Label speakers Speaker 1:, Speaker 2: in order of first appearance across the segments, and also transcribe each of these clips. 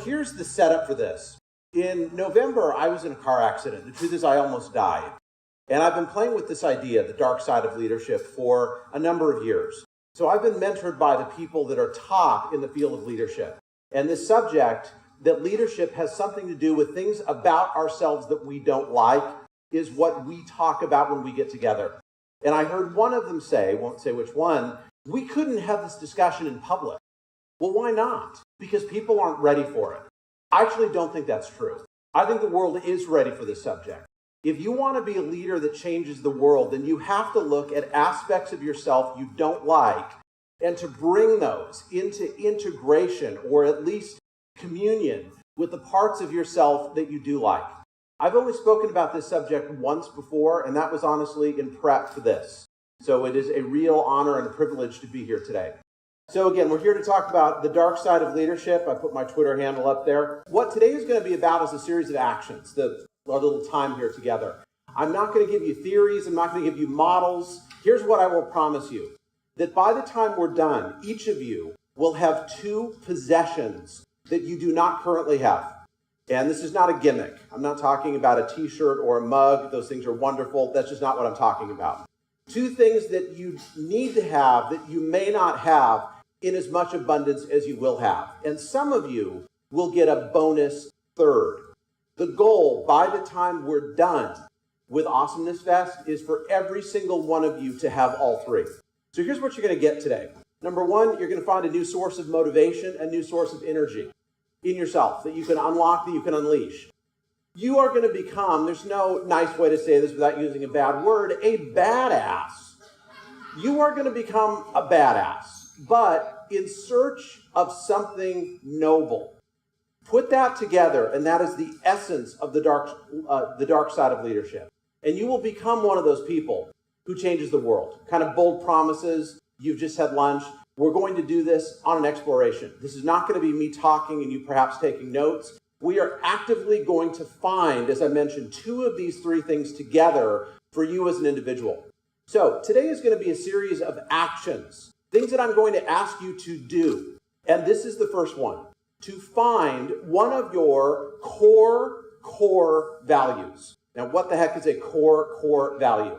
Speaker 1: here's the setup for this. In November, I was in a car accident. The truth is I almost died. And I've been playing with this idea, the dark side of leadership, for a number of years. So I've been mentored by the people that are top in the field of leadership. And this subject, that leadership has something to do with things about ourselves that we don't like, is what we talk about when we get together. And I heard one of them say, won't say which one, we couldn't have this discussion in public. Well, why not? Because people aren't ready for it. I actually don't think that's true. I think the world is ready for this subject. If you want to be a leader that changes the world, then you have to look at aspects of yourself you don't like and to bring those into integration or at least communion with the parts of yourself that you do like. I've only spoken about this subject once before, and that was honestly in prep for this. So it is a real honor and a privilege to be here today. So again, we're here to talk about the dark side of leadership. I put my Twitter handle up there. What today is going to be about is a series of actions, our little time here together. I'm not going to give you theories. I'm not going to give you models. Here's what I will promise you, that by the time we're done, each of you will have 2 possessions that you do not currently have. And this is not a gimmick. I'm not talking about a t-shirt or a mug. Those things are wonderful. That's just not what I'm talking about. 2 things that you need to have that you may not have in as much abundance as you will have. And some of you will get a bonus 3rd. The goal by the time we're done with Awesomeness Fest is for every single one of you to have all 3. So here's what you're going to get today. Number 1, you're going to find a new source of motivation, a new source of energy in yourself that you can unlock, that you can unleash. You are going to become, there's no nice way to say this without using a bad word, a badass. You are going to become a badass, but in search of something noble. Put that together, and that is the essence of the dark side of leadership. And you will become one of those people who changes the world. Kind of bold promises. You've just had lunch. We're going to do this on an exploration. This is not going to be me talking and you perhaps taking notes. We are actively going to find, as I mentioned, 2 of these 3 things together for you as an individual. So today is going to be a series of actions, things that I'm going to ask you to do. And this is the first one, to find one of your core values. Now, what the heck is a core value?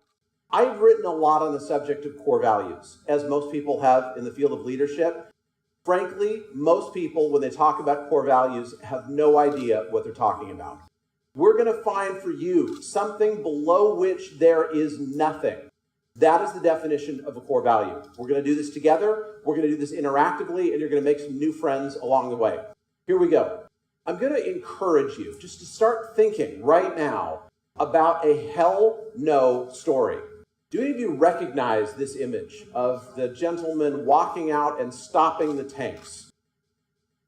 Speaker 1: I've written a lot on the subject of core values, as most people have in the field of leadership. Frankly, most people, when they talk about core values, have no idea what they're talking about. We're going to find for you something below which there is nothing. That is the definition of a core value. We're going to do this together. We're going to do this interactively, and you're going to make some new friends along the way. Here we go. I'm going to encourage you just to start thinking right now about a hell no story. Do any of you recognize this image of the gentleman walking out and stopping the tanks?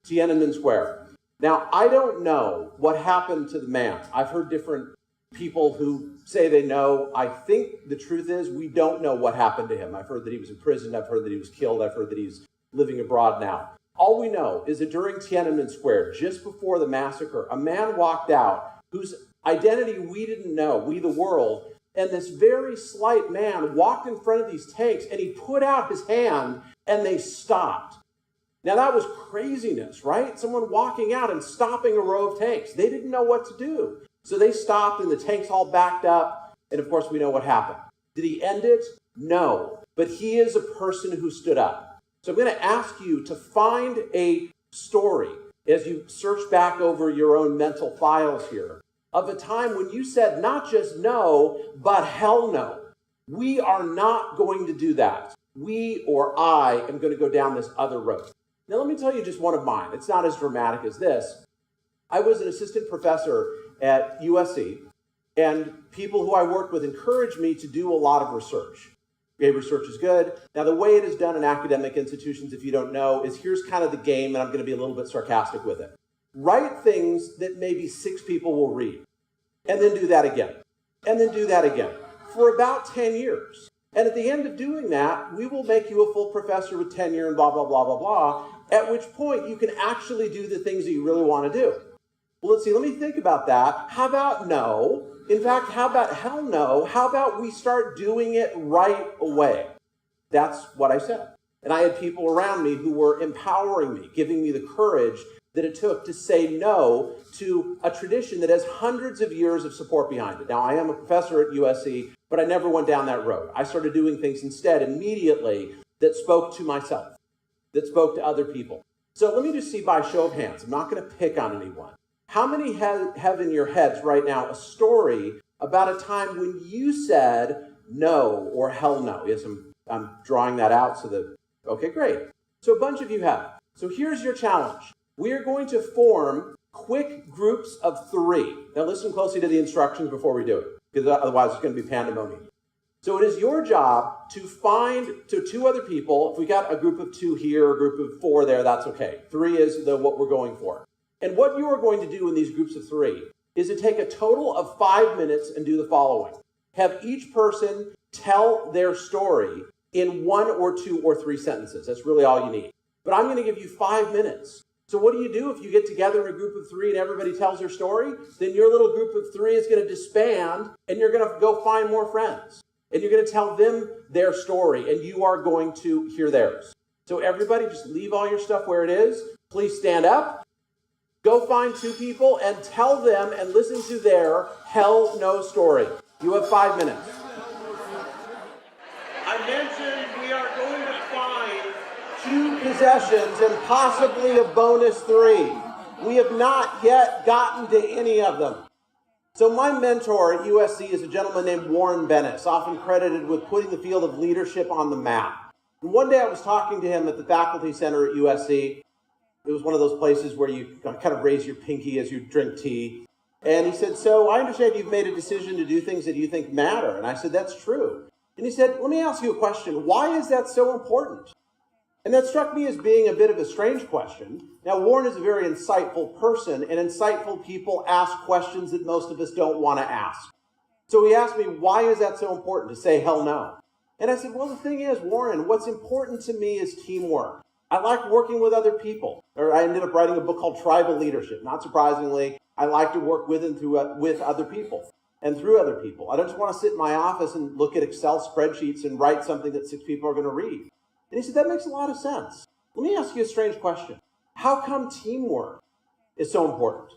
Speaker 1: Tiananmen Square. Now, I don't know what happened to the man. I've heard different people who say they know. I think the truth is we don't know what happened to him. I've heard that he was imprisoned. I've heard that he was killed. I've heard that he's living abroad now. All we know is that during Tiananmen Square, just before the massacre, a man walked out whose identity we didn't know, we the world, and this very slight man walked in front of these tanks and he put out his hand and they stopped. Now that was craziness, right? Someone walking out and stopping a row of tanks. They didn't know what to do. So they stopped and the tanks all backed up. And of course we know what happened. Did he end it? No. But he is a person who stood up. So I'm going to ask you to find a story as you search back over your own mental files here of a time when you said not just no, but hell no. We are not going to do that. We or I am going to go down this other road. Now let me tell you just one of mine. It's not as dramatic as this. I was an assistant professor at USC, and people who I worked with encouraged me to do a lot of research. Okay, research is good. Now the way it is done in academic institutions, if you don't know, is here's kind of the game, and I'm going to be a little bit sarcastic with it. Write things that maybe 6 people will read, and then do that again, and then do that again for about 10 years. And at the end of doing that, we will make you a full professor with tenure and blah, blah, blah, blah, blah, at which point you can actually do the things that you really want to do. Well, let's see, let me think about that. How about no? In fact, how about hell no? How about we start doing it right away? That's what I said. And I had people around me who were empowering me, giving me the courage that it took to say no to a tradition that has hundreds of years of support behind it. Now, I am a professor at USC, but I never went down that road. I started doing things instead immediately that spoke to myself, that spoke to other people. So let me just see by show of hands. I'm not going to pick on anyone. How many have in your heads right now a story about a time when you said no or hell no? Yes, I'm drawing that out so that, okay, great. So a bunch of you have. So here's your challenge. We are going to form quick groups of 3. Now listen closely to the instructions before we do it, because otherwise it's going to be pandemonium. So it is your job to find 2 other people. If we got a group of 2 here, a group of 4 there, that's okay. 3 is what we're going for. And what you are going to do in these groups of 3 is to take a total of 5 minutes and do the following. Have each person tell their story in 1 or 2 or 3 sentences. That's really all you need. But I'm going to give you 5 minutes. So what do you do if you get together in a group of 3 and everybody tells their story? Then your little group of 3 is going to disband and you're going to go find more friends. And you're going to tell them their story and you are going to hear theirs. So everybody just leave all your stuff where it is. Please stand up. Go find 2 people and tell them and listen to their hell no story. You have 5 minutes. I mentioned we are going to find 2 possessions and possibly a bonus 3. We have not yet gotten to any of them. So my mentor at USC is a gentleman named Warren Bennis, often credited with putting the field of leadership on the map. And one day I was talking to him at the faculty center at USC. It was one of those places where you kind of raise your pinky as you drink tea. And he said, so I understand you've made a decision to do things that you think matter. And I said, that's true. And he said, let me ask you a question. Why is that so important? And that struck me as being a bit of a strange question. Now, Warren is a very insightful person, and insightful people ask questions that most of us don't want to ask. So he asked me, why is that so important to say hell no? And I said, well, the thing is, Warren, what's important to me is teamwork. I like working with other people. Or I ended up writing a book called Tribal Leadership. Not surprisingly, I like to work with and with other people and through other people. I don't just want to sit in my office and look at Excel spreadsheets and write something that 6 people are going to read. And he said, that makes a lot of sense. Let me ask you a strange question. How come teamwork is so important?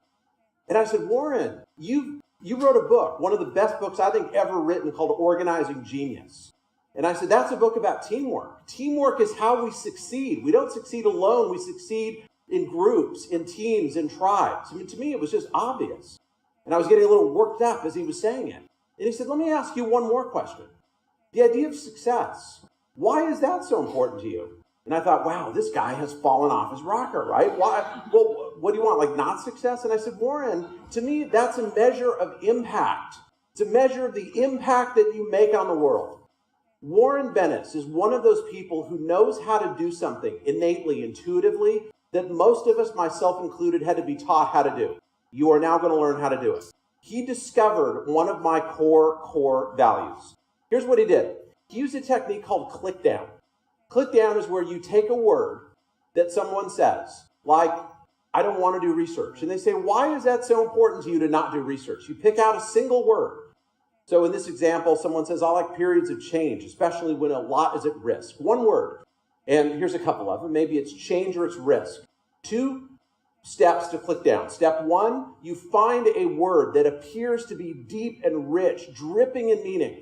Speaker 1: And I said, Warren, you wrote a book, one of the best books I think ever written, called Organizing Genius. And I said, that's a book about teamwork. Teamwork is how we succeed. We don't succeed alone. We succeed in groups, in teams, in tribes. I mean, to me, it was just obvious. And I was getting a little worked up as he was saying it. And he said, let me ask you one more question. The idea of success. Why is that so important to you? And I thought, wow, this guy has fallen off his rocker, right? Why? Well, what do you want, like not success? And I said, Warren, to me, that's a measure of impact. It's a measure of the impact that you make on the world. Warren Bennis is one of those people who knows how to do something innately, intuitively, that most of us, myself included, had to be taught how to do. You are now going to learn how to do it. He discovered one of my core values. Here's what he did. He used a technique called click down. Click down is where you take a word that someone says, like, I don't want to do research. And they say, why is that so important to you to not do research? You pick out a single word. So in this example, someone says, I like periods of change, especially when a lot is at risk. One word. And here's a couple of them. Maybe it's change or it's risk. 2 steps to click down. Step 1, you find a word that appears to be deep and rich, dripping in meaning.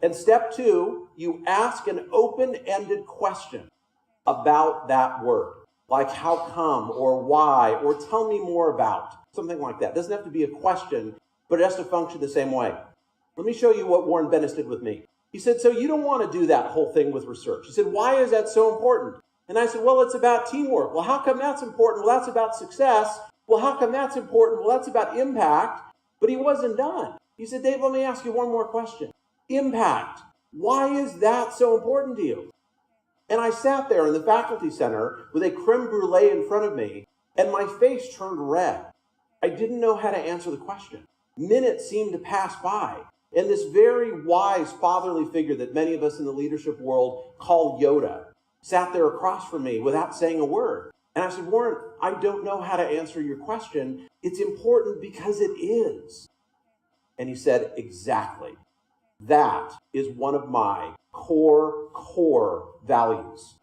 Speaker 1: And step 2, you ask an open-ended question about that word. Like how come, or why, or tell me more about, something like that. It doesn't have to be a question, but it has to function the same way. Let me show you what Warren Bennis did with me. He said, so you don't want to do that whole thing with research. He said, why is that so important? And I said, well, it's about teamwork. Well, how come that's important? Well, that's about success. Well, how come that's important? Well, that's about impact. But he wasn't done. He said, Dave, let me ask you one more question. Impact. Why is that so important to you? And I sat there in the faculty center with a creme brulee in front of me, and my face turned red. I didn't know how to answer the question. Minutes seemed to pass by. And this very wise fatherly figure that many of us in the leadership world call Yoda sat there across from me without saying a word. And I said, Warren, I don't know how to answer your question. It's important because it is. And he said, exactly. That is one of my core values.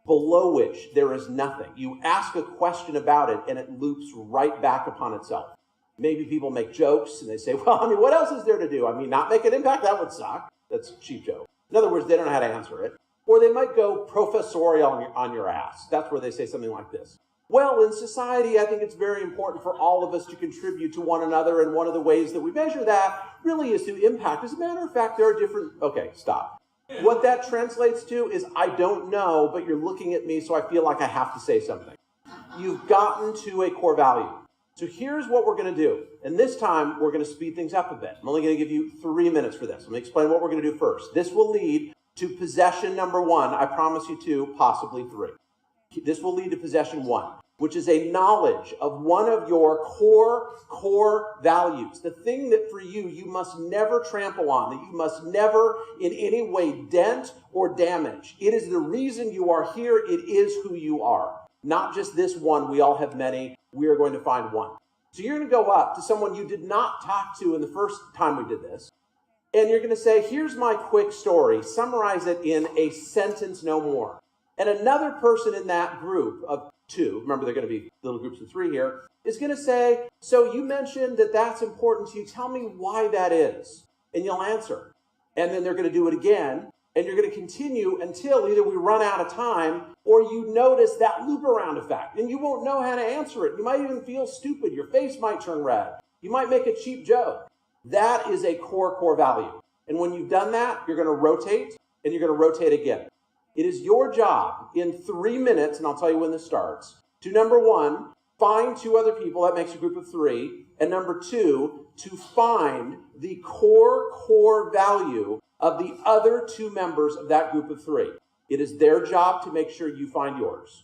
Speaker 1: below which there is nothing. You ask a question about it and it loops right back upon itself. Maybe people make jokes and they say, well, I mean, what else is there to do? I mean, not make an impact? That would suck. That's a cheap joke. In other words, they don't know how to answer it. Or they might go professorial on your ass. That's where they say something like this. Well, in society, I think it's very important for all of us to contribute to one another, and one of the ways that we measure that really is to impact. As a matter of fact, there are different... Okay, stop. What that translates to is, I don't know, but you're looking at me, so I feel like I have to say something. You've gotten to a core value. So here's what we're going to do. And this time, we're going to speed things up a bit. I'm only going to give you 3 minutes for this. Let me explain what we're going to do first. This will lead to possession number 1. I promise you 2, possibly 3. This will lead to possession 1, which is a knowledge of one of your core values. The thing that for you, you must never trample on, that you must never in any way dent or damage. It is the reason you are here. It is who you are. Not just this one. We all have many. We are going to find one. So you're going to go up to someone you did not talk to in the first time we did this. And you're going to say, here's my quick story. Summarize it in a sentence, no more. And another person in that group of 2, remember they're going to be little groups of 3 here, is going to say, so you mentioned that that's important to you. Tell me why that is. And you'll answer. And then they're going to do it again. And you're going to continue until either we run out of time or you notice that loop around effect. And you won't know how to answer it. You might even feel stupid. Your face might turn red. You might make a cheap joke. That is a core value. And when you've done that, you're going to rotate and you're going to rotate again. It is your job in 3 minutes, and I'll tell you when this starts, to number 1, find 2 other people. That makes a group of 3. And number 2, to find the core value of the other 2 members of that group of 3. It is their job to make sure you find yours.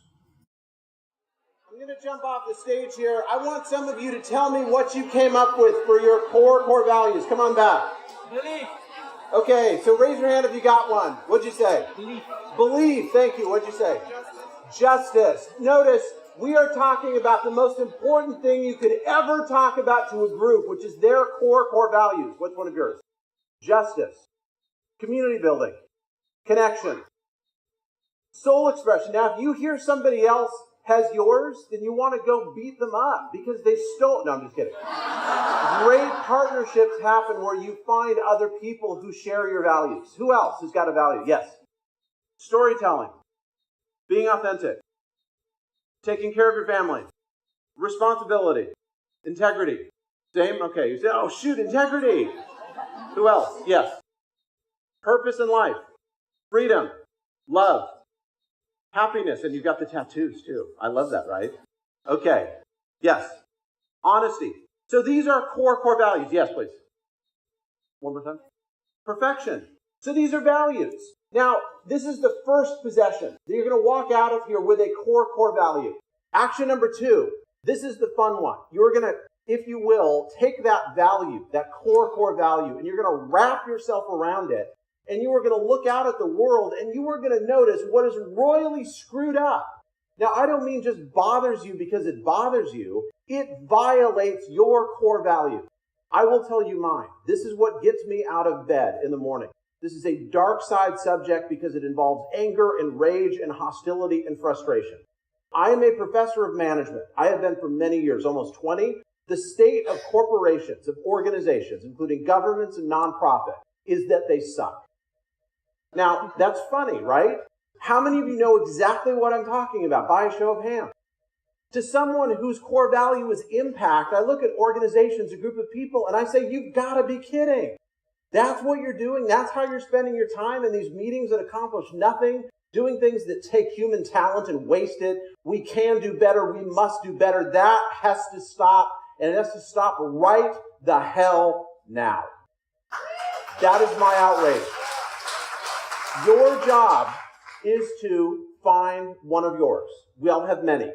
Speaker 1: I'm going to jump off the stage here. I want some of you to tell me what you came up with for your core values. Come on back.
Speaker 2: Belief.
Speaker 1: Okay, so raise your hand if you got one. What'd you say?
Speaker 2: Belief.
Speaker 1: Belief. Thank you. What'd you say? Justice. Notice, we are talking about the most important thing you could ever talk about to a group, which is their core values. What's one of yours? Justice. Community building. Connection. Soul expression. Now, if you hear somebody else has yours, then you want to go beat them up because they stole... No, I'm just kidding. Great partnerships happen where you find other people who share your values. Who else has got a value? Yes. Storytelling. Being authentic. Taking care of your family. Responsibility. Integrity. Same? Okay. You say, oh, shoot, integrity. Who else? Yes. Purpose in life. Freedom. Love. Happiness. And you've got the tattoos, too. I love that, right? Okay. Yes. Honesty. So these are core values. Yes, please. One more time. Perfection. So these are values. Now, this is the first possession. You're going to walk out of here with a core value. Action number 2. This is the fun one. You're going to, if you will, take that value, that core value, and you're going to wrap yourself around it. And you are going to look out at the world and you are going to notice what is royally screwed up. Now, I don't mean just bothers you because it bothers you. It violates your core value. I will tell you mine. This is what gets me out of bed in the morning. This is a dark side subject because it involves anger and rage and hostility and frustration. I am a professor of management. I have been for many years, almost 20. The state of corporations, of organizations, including governments and nonprofit, is that they suck. Now, that's funny, right? How many of you know exactly what I'm talking about? By a show of hands. To someone whose core value is impact, I look at organizations, a group of people, and I say, you've got to be kidding. That's what you're doing. That's how you're spending your time in these meetings that accomplish nothing, doing things that take human talent and waste it. We can do better. We must do better. That has to stop, and it has to stop right the hell now. That is my outrage. Your job is to find one of yours. We all have many.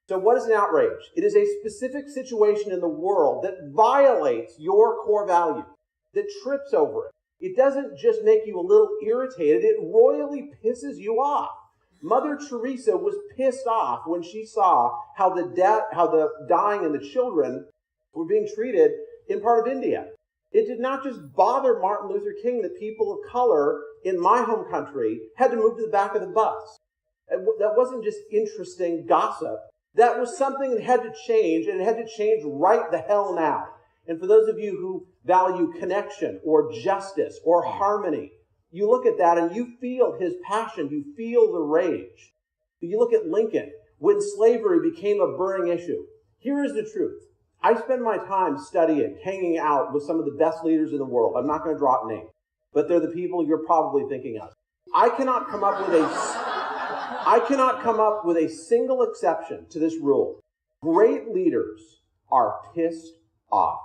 Speaker 1: So what is an outrage? It is a specific situation in the world that violates your core value, that trips over it. It doesn't just make you a little irritated, it royally pisses you off. Mother Teresa was pissed off when she saw how the dying and the children were being treated in part of India. It did not just bother Martin Luther King that people of color in my home country had to move to the back of the bus. That wasn't just interesting gossip. That was something that had to change, and it had to change right the hell now. And for those of you who value connection or justice or harmony, you look at that and you feel his passion, you feel the rage. You look at Lincoln, when slavery became a burning issue. Here is the truth. I spend my time studying, hanging out with some of the best leaders in the world. I'm not going to drop names, but they're the people you're probably thinking of. I cannot come up with a single exception to this rule. Great leaders are pissed off.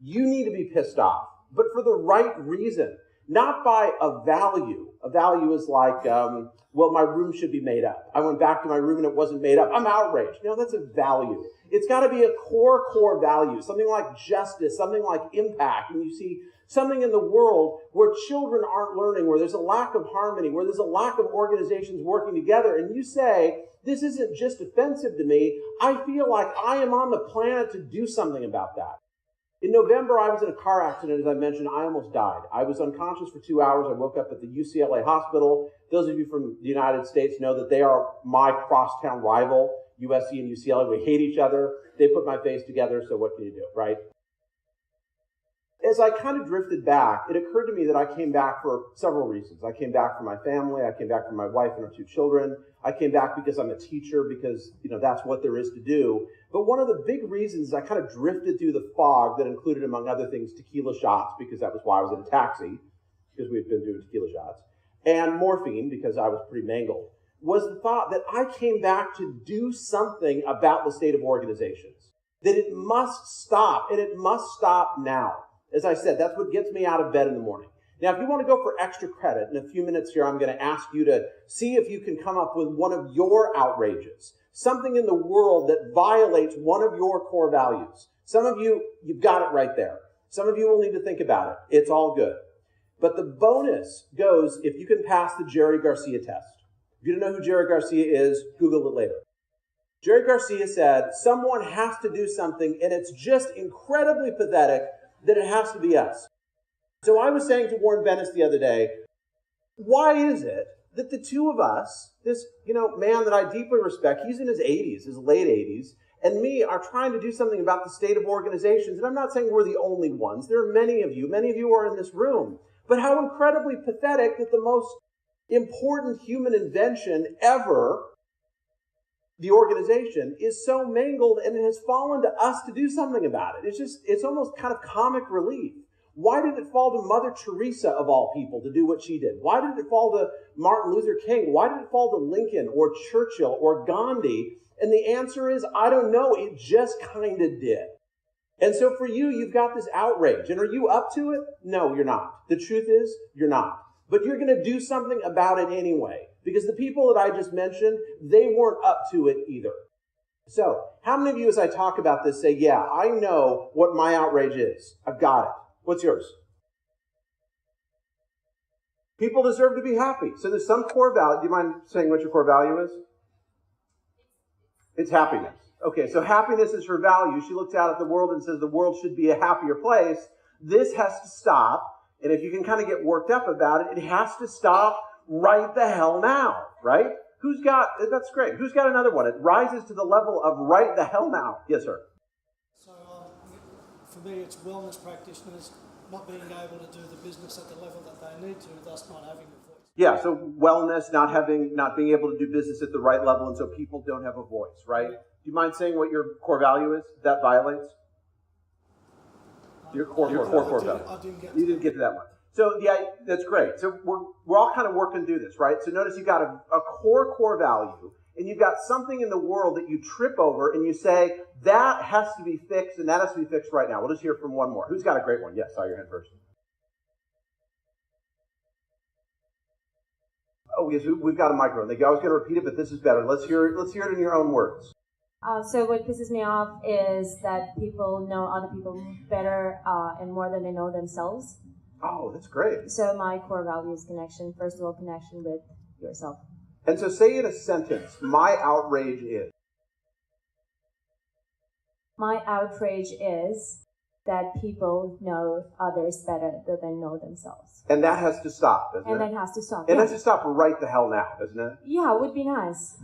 Speaker 1: You need to be pissed off, but for the right reason, not by a value. A value is like, well, my room should be made up. I went back to my room and it wasn't made up. I'm outraged. No, that's a value. It's got to be a core value, something like justice, something like impact. And you see something in the world where children aren't learning, where there's a lack of harmony, where there's a lack of organizations working together. And you say, this isn't just offensive to me. I feel like I am on the planet to do something about that. In November, I was in a car accident, as I mentioned. I almost died. I was unconscious for 2 hours. I woke up at the UCLA hospital. Those of you from the United States know that they are my crosstown rival, USC and UCLA. We hate each other. They put my face together, so what can you do, right? As I kind of drifted back, it occurred to me that I came back for several reasons. I came back for my family. I came back for my wife and our 2 children. I came back because I'm a teacher, because, that's what there is to do. But one of the big reasons is I kind of drifted through the fog that included, among other things, tequila shots, because that was why I was in a taxi, because we had been doing tequila shots, and morphine, because I was pretty mangled, was the thought that I came back to do something about the state of organizations, that it must stop, and it must stop now. As I said, that's what gets me out of bed in the morning. Now, if you want to go for extra credit, in a few minutes here, I'm going to ask you to see if you can come up with one of your outrages, something in the world that violates one of your core values. Some of you, you've got it right there. Some of you will need to think about it. It's all good. But the bonus goes if you can pass the Jerry Garcia test. If you don't know who Jerry Garcia is, Google it later. Jerry Garcia said, someone has to do something, and it's just incredibly pathetic that it has to be us. So I was saying to Warren Bennis the other day, why is it that the two of us, this man that I deeply respect, he's in his 80s, his late 80s, and me are trying to do something about the state of organizations. And I'm not saying we're the only ones. There are many of you are in this room. But how incredibly pathetic that the most important human invention ever, the organization, is so mangled, and it has fallen to us to do something about it. It's almost kind of comic relief. Why did it fall to Mother Teresa, of all people, to do what she did? Why did it fall to Martin Luther King? Why did it fall to Lincoln or Churchill or Gandhi? And the answer is, I don't know. It just kind of did. And so for you, you've got this outrage. And are you up to it? No, you're not. The truth is, you're not. But you're going to do something about it anyway. Because the people that I just mentioned, they weren't up to it either. So, how many of you, as I talk about this, say, yeah, I know what my outrage is. I've got it. What's yours? People deserve to be happy. So there's some core value. Do you mind saying what your core value is? It's happiness. Okay, so happiness is her value. She looks out at the world and says the world should be a happier place. This has to stop. And if you can kind of get worked up about it, it has to stop right the hell now, right? That's great. Who's got another one? It rises to the level of right the hell now. Yes, sir.
Speaker 2: So for me, it's wellness practitioners not being able to do the business at the level that they need to, thus not having a voice.
Speaker 1: Yeah, so wellness, not being able to do business at the right level, and so people don't have a voice, right? Do you mind saying what your core value is that violates? Your core value. You didn't get to that one. So yeah, that's great. So we're all kind of working through this, right? So notice you've got a core value, and you've got something in the world that you trip over, and you say, that has to be fixed, and that has to be fixed right now. We'll just hear from one more. Who's got a great one? Yes, saw your hand first. Oh, yes, we've got a microphone. I was going to repeat it, but this is better. Let's hear it in your own words.
Speaker 3: So what pisses me off is that people know other people better and more than they know themselves.
Speaker 1: Oh, that's great.
Speaker 3: So my core value is connection. First of all, connection with yourself.
Speaker 1: And so say in a sentence, my outrage is.
Speaker 3: My outrage is that people know others better than they know themselves.
Speaker 1: And that has to stop, doesn't
Speaker 3: And
Speaker 1: it?
Speaker 3: that has to stop.
Speaker 1: It
Speaker 3: Yeah.
Speaker 1: has to stop right the hell now, doesn't it?
Speaker 3: Yeah, it would be nice.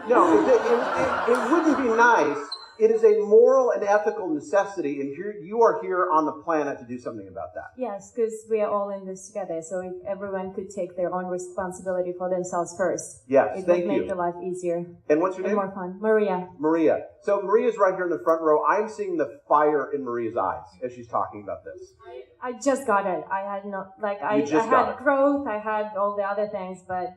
Speaker 1: No, it wouldn't be nice. It is a moral and ethical necessity, and you are here on the planet to do something about that.
Speaker 3: Yes, because we are all in this together. So if everyone could take their own responsibility for themselves first,
Speaker 1: Yes,
Speaker 3: it
Speaker 1: thank
Speaker 3: would make
Speaker 1: you.
Speaker 3: the life easier
Speaker 1: And what's your
Speaker 3: and
Speaker 1: name?
Speaker 3: more fun. Maria.
Speaker 1: Maria. So Maria's right here in the front row. I'm seeing the fire in Maria's eyes as she's talking about this.
Speaker 3: I just got it. I had no, like, I
Speaker 1: You just got
Speaker 3: had
Speaker 1: it.
Speaker 3: growth, I had all the other things, but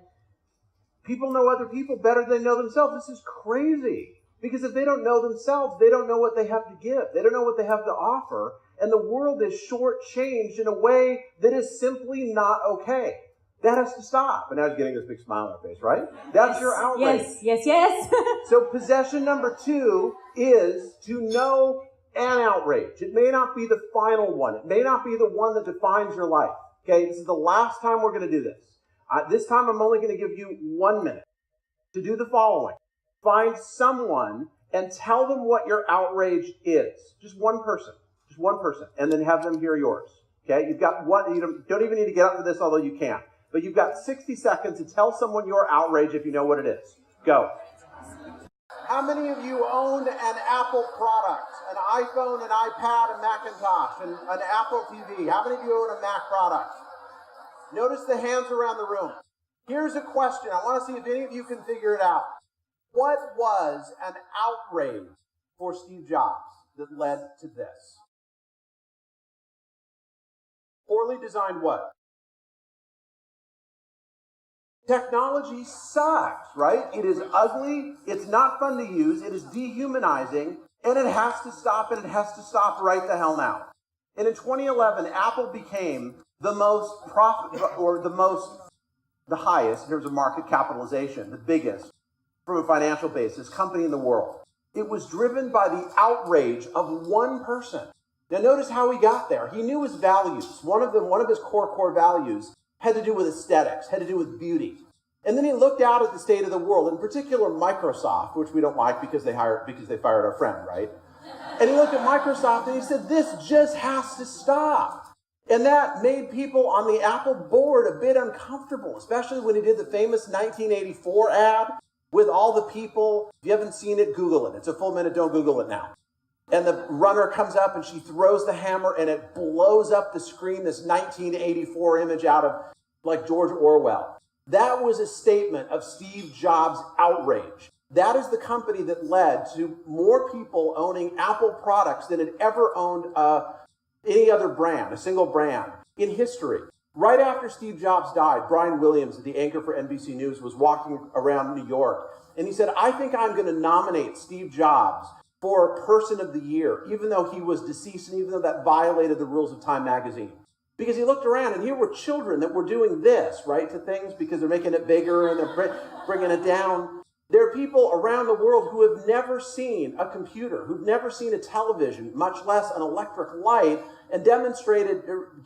Speaker 1: People know other people better than they know themselves. This is crazy. Because if they don't know themselves, they don't know what they have to give. They don't know what they have to offer. And the world is shortchanged in a way that is simply not okay. That has to stop. And I was getting this big smile on her face, right? That's your outrage.
Speaker 3: Yes.
Speaker 1: So possession number 2 is to know an outrage. It may not be the final one. It may not be the one that defines your life. Okay, this is the last time we're going to do this. This time I'm only going to give you 1 minute to do the following. Find someone and tell them what your outrage is. Just one person. And then have them hear yours. Okay, you've got one. You don't even need to get up for this, although you can. But you've got 60 seconds to tell someone your outrage if you know what it is. Go. How many of you own an Apple product? An iPhone, an iPad, a Macintosh, and an Apple TV? How many of you own a Mac product? Notice the hands around the room. Here's a question. I want to see if any of you can figure it out. What was an outrage for Steve Jobs that led to this? Poorly designed what? Technology sucks, right? It is ugly, it's not fun to use, it is dehumanizing, and it has to stop, and it has to stop right the hell now. And in 2011, Apple became the highest in terms of market capitalization, the biggest from a financial basis company in the world. It was driven by the outrage of one person. Now notice how he got there. He knew his values. One of his core values had to do with aesthetics, had to do with beauty. And then he looked out at the state of the world, in particular Microsoft, which we don't like because they fired our friend, right? And he looked at Microsoft and he said, this just has to stop. And that made people on the Apple board a bit uncomfortable, especially when he did the famous 1984 ad with all the people. If you haven't seen it, Google it. It's a full minute, don't Google it now. And the runner comes up and she throws the hammer and it blows up the screen, this 1984 image out of like George Orwell. That was a statement of Steve Jobs' outrage. That is the company that led to more people owning Apple products than had ever owned any other brand, a single brand in history. Right after Steve Jobs died, Brian Williams, the anchor for NBC News, was walking around New York. And he said, I think I'm going to nominate Steve Jobs for Person of the Year, even though he was deceased and even though that violated the rules of Time magazine. Because he looked around and here were children that were doing this, right, to things because they're making it bigger and they're bringing it down. There are people around the world who have never seen a computer, who've never seen a television, much less an electric light, and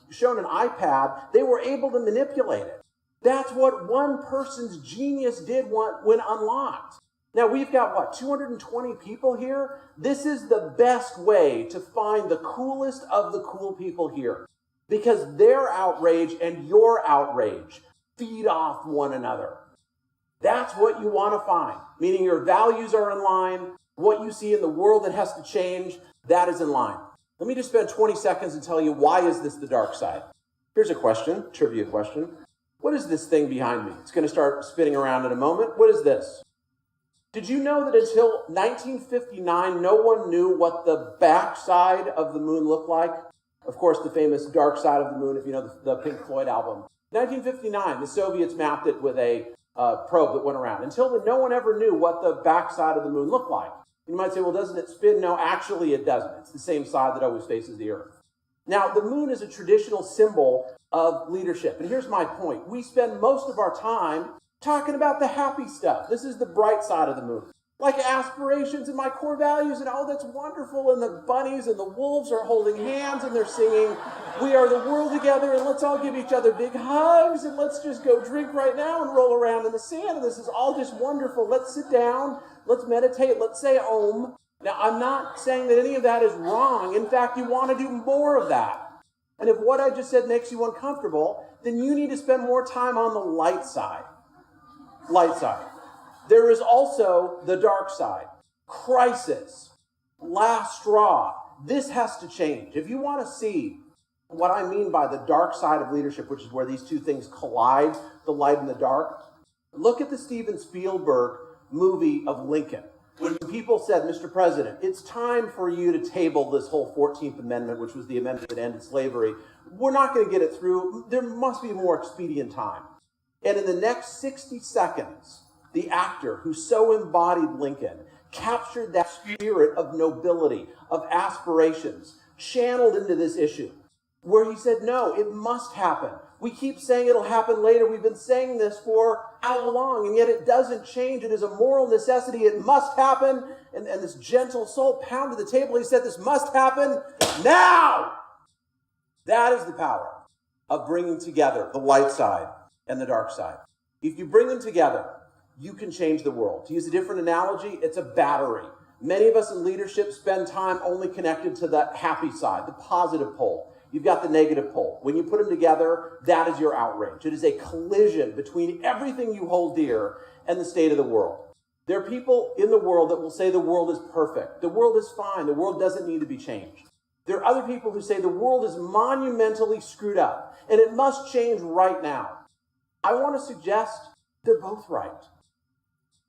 Speaker 1: shown an iPad. They were able to manipulate it. That's what one person's genius did when unlocked. Now, we've got, 220 people here? This is the best way to find the coolest of the cool people here. Because their outrage and your outrage feed off one another. That's what you want to find, meaning your values are in line, what you see in the world that has to change, that is in line. Let me just spend 20 seconds and tell you, why is this the dark side? Here's a question, trivia question. What is this thing behind me? It's going to start spinning around in a moment. What is this? Did you know that until 1959, no one knew what the backside of the moon looked like? Of course, the famous Dark Side of the Moon, if you know the Pink Floyd album. 1959, the Soviets mapped it with a probe that went around. Until then, no one ever knew what the backside of the moon looked like. You might say, well, doesn't it spin? No, actually it doesn't. It's the same side that always faces the Earth. Now, the moon is a traditional symbol of leadership. And here's my point. We spend most of our time talking about the happy stuff. This is the bright side of the moon. Like aspirations and my core values and oh, that's wonderful. And the bunnies and the wolves are holding hands and they're singing, we are the world together and let's all give each other big hugs and let's just go drink right now and roll around in the sand. And this is all just wonderful. Let's sit down. Let's meditate. Let's say Om. Now, I'm not saying that any of that is wrong. In fact, you want to do more of that. And if what I just said makes you uncomfortable, then you need to spend more time on the light side. Light side. There is also the dark side. Crisis. Last straw. This has to change. If you want to see what I mean by the dark side of leadership, which is where these two things collide, the light and the dark, look at the Steven Spielberg movie of Lincoln. When people said, Mr. President, it's time for you to table this whole 14th Amendment, which was the amendment that ended slavery. We're not going to get it through. There must be more expedient time. And in the next 60 seconds, the actor who so embodied Lincoln captured that spirit of nobility, of aspirations, channeled into this issue, where he said, no, it must happen. We keep saying it'll happen later. We've been saying this for how long, and yet it doesn't change. It is a moral necessity. It must happen. And this gentle soul pounded the table. He said, this must happen now. That is the power of bringing together the light side and the dark side. If you bring them together, you can change the world. To use a different analogy, it's a battery. Many of us in leadership spend time only connected to the happy side, the positive pole. You've got the negative pole. When you put them together, that is your outrage. It is a collision between everything you hold dear and the state of the world. There are people in the world that will say the world is perfect. The world is fine. The world doesn't need to be changed. There are other people who say the world is monumentally screwed up and it must change right now. I want to suggest they're both right.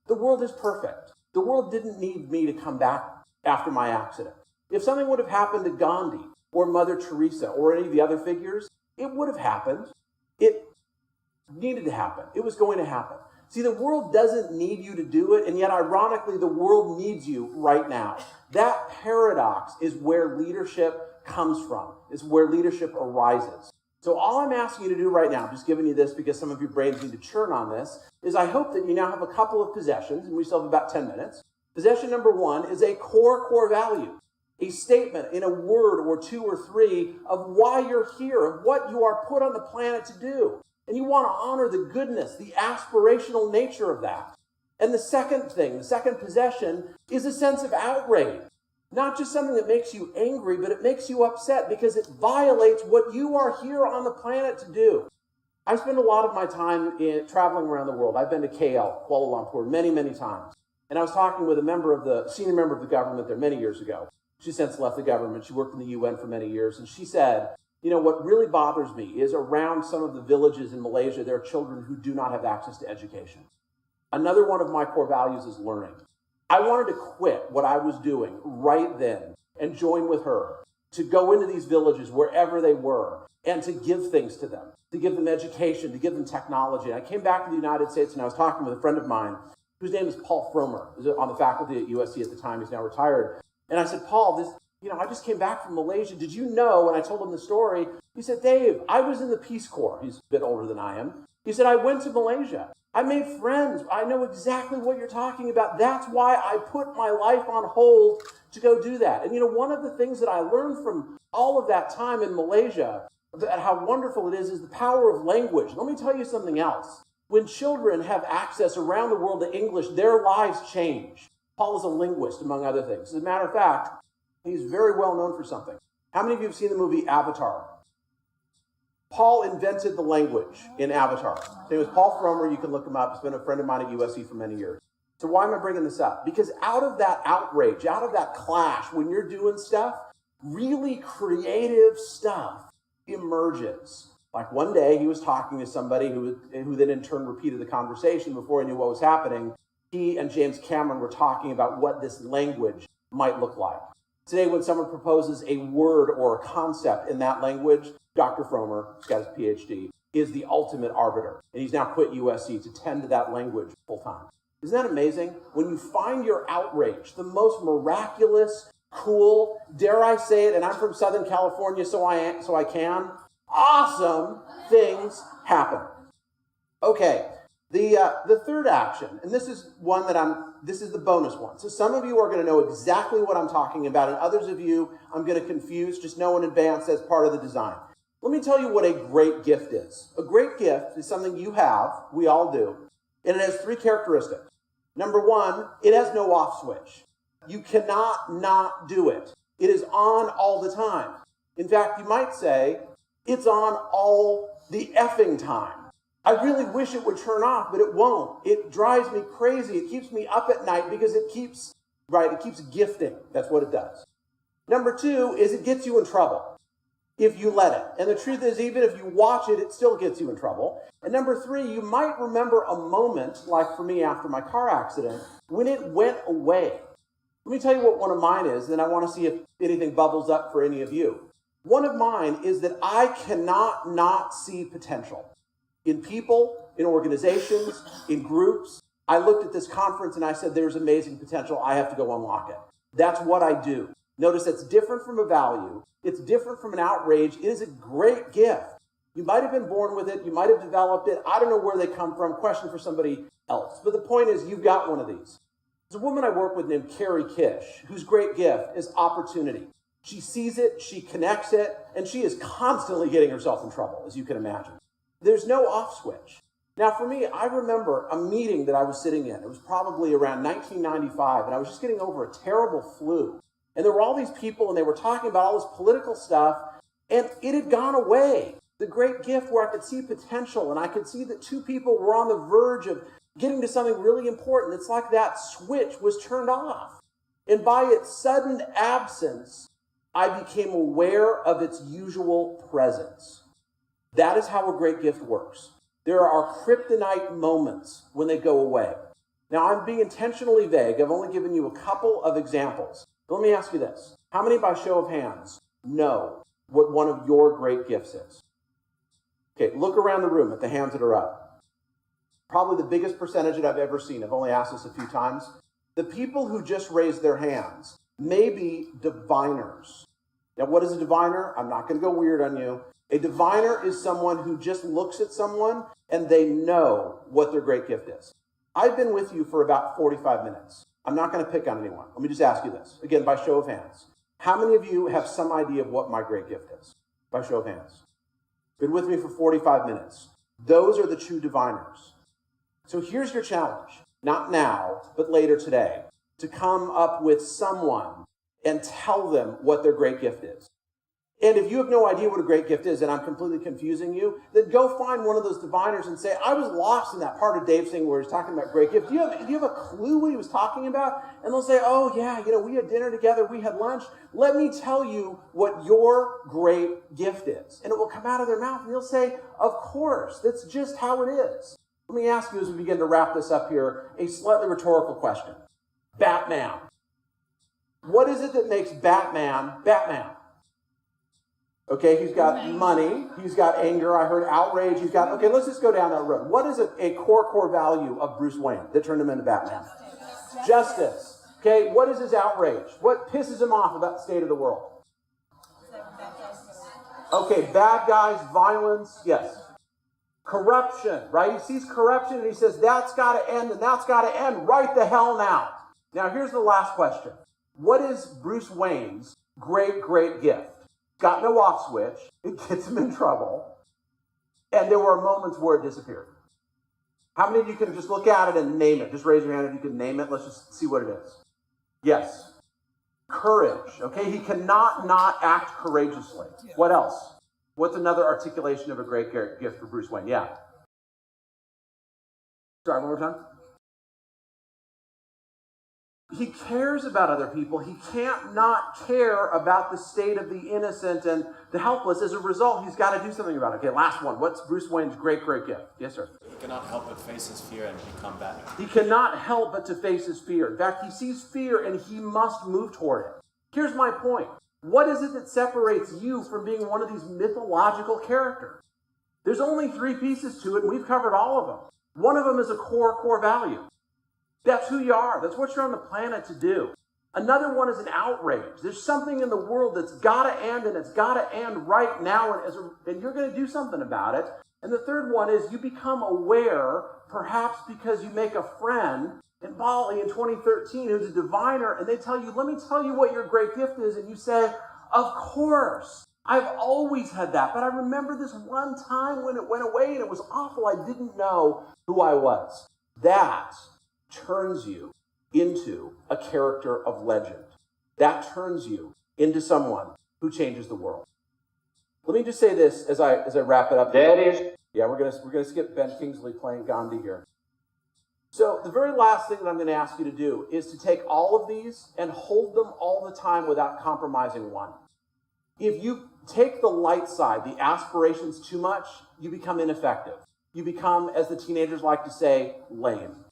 Speaker 1: The world is perfect. The world didn't need me to come back after my accident. If something would have happened to Gandhi or Mother Teresa or any of the other figures, it would have happened. It needed to happen. It was going to happen. See, the world doesn't need you to do it, and yet ironically, the world needs you right now. That paradox is where leadership comes from, is where leadership arises. So all I'm asking you to do right now, I'm just giving you this because some of your brains need to churn on this, is I hope that you now have a couple of possessions, and we still have about 10 minutes. Possession number one is a core value, a statement in a word or two or three of why you're here, of what you are put on the planet to do. And you want to honor the goodness, the aspirational nature of that. And the second thing, the second possession, is a sense of outrage. Not just something that makes you angry, but it makes you upset because it violates what you are here on the planet to do. I spend a lot of my time traveling around the world. I've been to KL, Kuala Lumpur, many, many times. And I was talking with a senior member of the government there many years ago. She since left the government. She worked in the UN for many years. And she said, you know, what really bothers me is around some of the villages in Malaysia, there are children who do not have access to education. Another one of my core values is learning. I wanted to quit what I was doing right then and join with her to go into these villages wherever they were and to give things to them, to give them education, to give them technology. And I came back to the United States and I was talking with a friend of mine whose name is Paul Fromer. He was on the faculty at USC at the time. He's now retired. And I said, Paul, I just came back from Malaysia. Did you know? And I told him the story. He said, Dave, I was in the Peace Corps. He's a bit older than I am. He said, I went to Malaysia. I made friends. I know exactly what you're talking about. That's why I put my life on hold to go do that. And one of the things that I learned from all of that time in Malaysia, about how wonderful it is the power of language. Let me tell you something else. When children have access around the world to English, their lives change. Paul is a linguist, among other things. As a matter of fact, he's very well known for something. How many of you have seen the movie Avatar? Paul invented the language in Avatar. His name was Paul Fromer. You can look him up. He's been a friend of mine at USC for many years. So why am I bringing this up? Because out of that outrage, out of that clash, when you're doing stuff, really creative stuff emerges. Like one day he was talking to somebody who then in turn repeated the conversation before he knew what was happening. He and James Cameron were talking about what this language might look like. Today, when someone proposes a word or a concept in that language, Dr. Fromer, who's got his PhD, is the ultimate arbiter. And he's now quit USC to tend to that language full time. Isn't that amazing? When you find your outrage, the most miraculous, cool, dare I say it, and I'm from Southern California, so I can, awesome things happen. Okay, the third action, and this is one that this is the bonus one. So some of you are going to know exactly what I'm talking about, and others of you I'm going to confuse. Just know in advance as part of the design. Let me tell you what a great gift is. A great gift is something you have, we all do, and it has three characteristics. Number one, it has no off switch. You cannot not do it. It is on all the time. In fact, you might say, it's on all the effing time. I really wish it would turn off, but it won't. It drives me crazy. It keeps me up at night because it keeps gifting. That's what it does. Number two is it gets you in trouble if you let it. And the truth is, even if you watch it, it still gets you in trouble. And number three, you might remember a moment, like for me after my car accident, when it went away. Let me tell you what one of mine is, and I want to see if anything bubbles up for any of you. One of mine is that I cannot not see potential in people, in organizations, in groups. I looked at this conference and I said, there's amazing potential. I have to go unlock it. That's what I do. Notice that's different from a value. It's different from an outrage. It is a great gift. You might have been born with it. You might have developed it. I don't know where they come from. Question for somebody else. But the point is, you've got one of these. There's a woman I work with named Carrie Kish, whose great gift is opportunity. She sees it, she connects it, and she is constantly getting herself in trouble, as you can imagine. There's no off switch. Now, for me, I remember a meeting that I was sitting in. It was probably around 1995, and I was just getting over a terrible flu. And there were all these people, and they were talking about all this political stuff, and it had gone away. The great gift where I could see potential, and I could see that two people were on the verge of getting to something really important. It's like that switch was turned off. And by its sudden absence, I became aware of its usual presence. That is how a great gift works. There are kryptonite moments when they go away. Now, I'm being intentionally vague. I've only given you a couple of examples. But let me ask you this. How many, by show of hands, know what one of your great gifts is? Okay, look around the room at the hands that are up. Probably the biggest percentage that I've ever seen. I've only asked this a few times. The people who just raised their hands may be diviners. Now, what is a diviner? I'm not going to go weird on you. A diviner is someone who just looks at someone and they know what their great gift is. I've been with you for about 45 minutes. I'm not going to pick on anyone. Let me just ask you this. Again, by show of hands. How many of you have some idea of what my great gift is? By show of hands. Been with me for 45 minutes. Those are the true diviners. So here's your challenge. Not now, but later today. To come up with someone and tell them what their great gift is. And if you have no idea what a great gift is, and I'm completely confusing you, then go find one of those diviners and say, I was lost in that part of Dave's thing where he's talking about great gift. Do you have a clue what he was talking about? And they'll say, oh yeah, we had dinner together, we had lunch. Let me tell you what your great gift is. And it will come out of their mouth and they'll say, of course, that's just how it is. Let me ask you as we begin to wrap this up here, a slightly rhetorical question. Batman. What is it that makes Batman Batman? Okay, he's got money, he's got anger, I heard outrage, okay, let's just go down that road. What is a core value of Bruce Wayne that turned him into Batman? Justice. Okay, what is his outrage? What pisses him off about the state of the world? Okay, bad guys, violence, yes. Corruption, right? He sees corruption and he says, that's got to end and that's got to end right the hell now. Now, here's the last question. What is Bruce Wayne's great gift? Got no off switch. It gets him in trouble. And there were moments where it disappeared. How many of you can just look at it and name it? Just raise your hand if you can name it. Let's just see what it is. Yes. Courage. Okay, he cannot not act courageously. What else? What's another articulation of a great gift for Bruce Wayne? Yeah. Sorry, one more time. He cares about other people. He can't not care about the state of the innocent and the helpless. As a result, he's got to do something about it. Okay, last one. What's Bruce Wayne's great gift? Yes, sir.
Speaker 4: He cannot help but face his fear and become Batman.
Speaker 1: He cannot help but to face his fear. In fact, he sees fear and he must move toward it. Here's my point. What is it that separates you from being one of these mythological characters? There's only three pieces to it, and we've covered all of them. One of them is a core value. That's who you are. That's what you're on the planet to do. Another one is an outrage. There's something in the world that's got to end, and it's got to end right now, and you're going to do something about it. And the third one is you become aware, perhaps because you make a friend in Bali in 2013 who's a diviner, and they tell you, let me tell you what your great gift is, and you say, of course. I've always had that, but I remember this one time when it went away, and it was awful. I didn't know who I was. That turns you into a character of legend. That turns you into someone who changes the world. Let me just say this as I wrap it up. Yeah, we're gonna skip Ben Kingsley playing Gandhi here. So the very last thing that I'm going to ask you to do is to take all of these and hold them all the time without compromising one. If you take the light side, the aspirations too much, you become ineffective. You become, as the teenagers like to say, lame.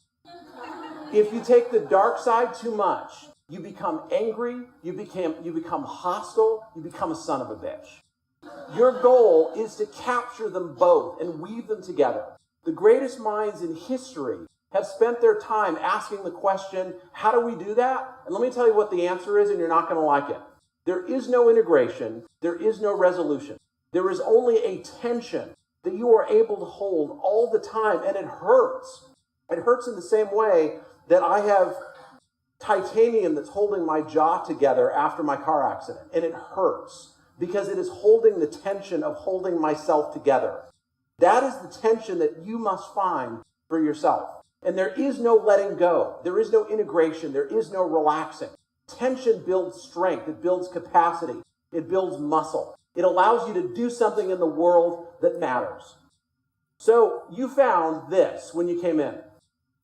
Speaker 1: If you take the dark side too much, you become angry, you become hostile, you become a son of a bitch. Your goal is to capture them both and weave them together. The greatest minds in history have spent their time asking the question, how do we do that? And let me tell you what the answer is, and you're not going to like it. There is no integration. There is no resolution. There is only a tension that you are able to hold all the time, and it hurts. It hurts in the same way that I have titanium that's holding my jaw together after my car accident, and it hurts because it is holding the tension of holding myself together. That is the tension that you must find for yourself. And there is no letting go. There is no integration. There is no relaxing. Tension builds strength. It builds capacity. It builds muscle. It allows you to do something in the world that matters. So you found this when you came in.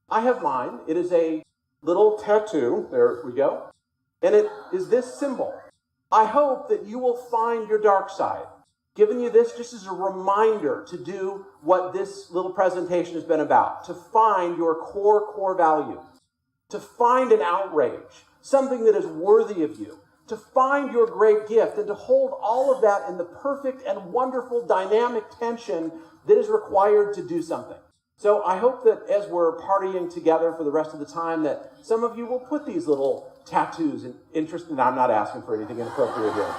Speaker 1: I have mine. It is a little tattoo. There we go. And it is this symbol. I hope that you will find your dark side. Giving you this just as a reminder to do what this little presentation has been about, to find your core value, to find an outrage, something that is worthy of you, to find your great gift, and to hold all of that in the perfect and wonderful dynamic tension that is required to do something. So I hope that as we're partying together for the rest of the time, that some of you will put these little tattoos in interest, and I'm not asking for anything inappropriate here.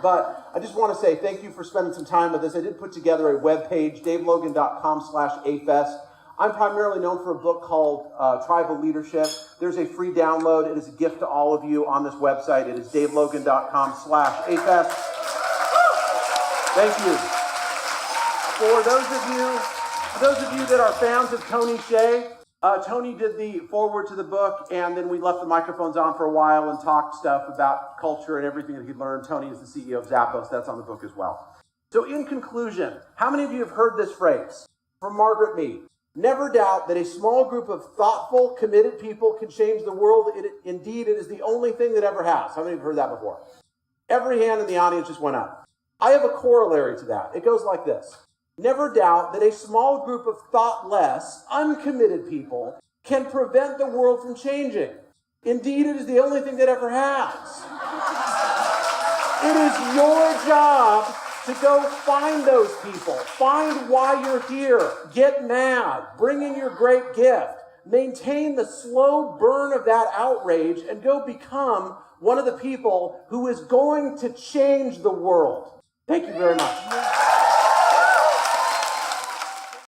Speaker 1: But I just want to say thank you for spending some time with us. I did put together a webpage, davelogan.com/AFest. I'm primarily known for a book called Tribal Leadership. There's a free download. It is a gift to all of you on this website. It is davelogan.com/AFest. Thank you. For those of you that are fans of Tony Hsieh, Tony did the foreword to the book, and then we left the microphones on for a while and talked stuff about culture and everything that he'd learned. Tony is the CEO of Zappos. That's on the book as well. So in conclusion, how many of you have heard this phrase from Margaret Mead? Never doubt that a small group of thoughtful, committed people can change the world. Indeed, it is the only thing that ever has. How many have heard that before? Every hand in the audience just went up. I have a corollary to that. It goes like this. Never doubt that a small group of thoughtless, uncommitted people can prevent the world from changing. Indeed, it is the only thing that ever has. It is your job to go find those people. Find why you're here. Get mad. Bring in your great gift. Maintain the slow burn of that outrage and go become one of the people who is going to change the world. Thank you very much.